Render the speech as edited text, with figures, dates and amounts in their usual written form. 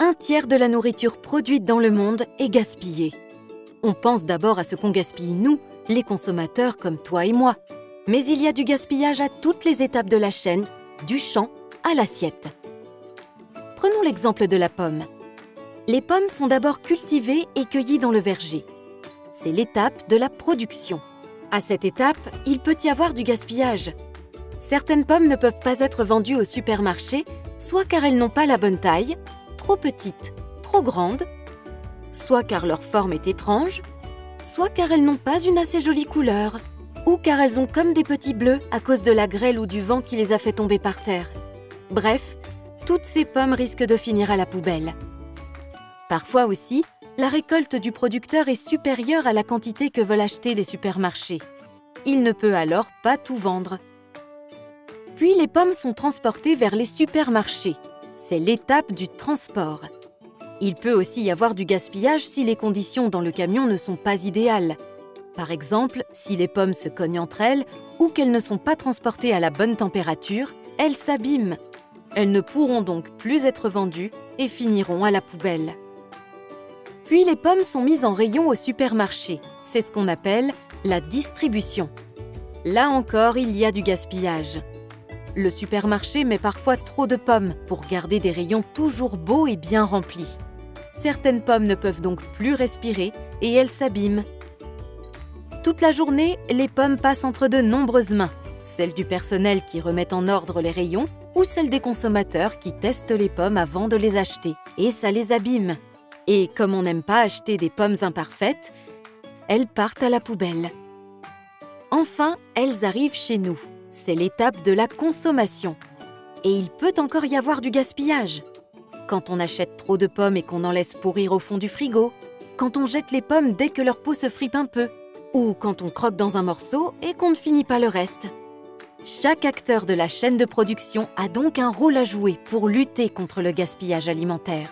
Un tiers de la nourriture produite dans le monde est gaspillée. On pense d'abord à ce qu'on gaspille nous, les consommateurs comme toi et moi. Mais il y a du gaspillage à toutes les étapes de la chaîne, du champ à l'assiette. Prenons l'exemple de la pomme. Les pommes sont d'abord cultivées et cueillies dans le verger. C'est l'étape de la production. À cette étape, il peut y avoir du gaspillage. Certaines pommes ne peuvent pas être vendues au supermarché, soit car elles n'ont pas la bonne taille, trop petites, trop grandes, soit car leur forme est étrange, soit car elles n'ont pas une assez jolie couleur, ou car elles ont comme des petits bleus à cause de la grêle ou du vent qui les a fait tomber par terre. Bref, toutes ces pommes risquent de finir à la poubelle. Parfois aussi, la récolte du producteur est supérieure à la quantité que veulent acheter les supermarchés. Il ne peut alors pas tout vendre. Puis les pommes sont transportées vers les supermarchés. C'est l'étape du transport. Il peut aussi y avoir du gaspillage si les conditions dans le camion ne sont pas idéales. Par exemple, si les pommes se cognent entre elles ou qu'elles ne sont pas transportées à la bonne température, elles s'abîment. Elles ne pourront donc plus être vendues et finiront à la poubelle. Puis les pommes sont mises en rayon au supermarché. C'est ce qu'on appelle la distribution. Là encore, il y a du gaspillage. Le supermarché met parfois trop de pommes pour garder des rayons toujours beaux et bien remplis. Certaines pommes ne peuvent donc plus respirer et elles s'abîment. Toute la journée, les pommes passent entre de nombreuses mains. Celles du personnel qui remet en ordre les rayons ou celles des consommateurs qui testent les pommes avant de les acheter. Et ça les abîme. Et comme on n'aime pas acheter des pommes imparfaites, elles partent à la poubelle. Enfin, elles arrivent chez nous. C'est l'étape de la consommation. Et il peut encore y avoir du gaspillage. Quand on achète trop de pommes et qu'on en laisse pourrir au fond du frigo, quand on jette les pommes dès que leur peau se fripe un peu, ou quand on croque dans un morceau et qu'on ne finit pas le reste. Chaque acteur de la chaîne de production a donc un rôle à jouer pour lutter contre le gaspillage alimentaire.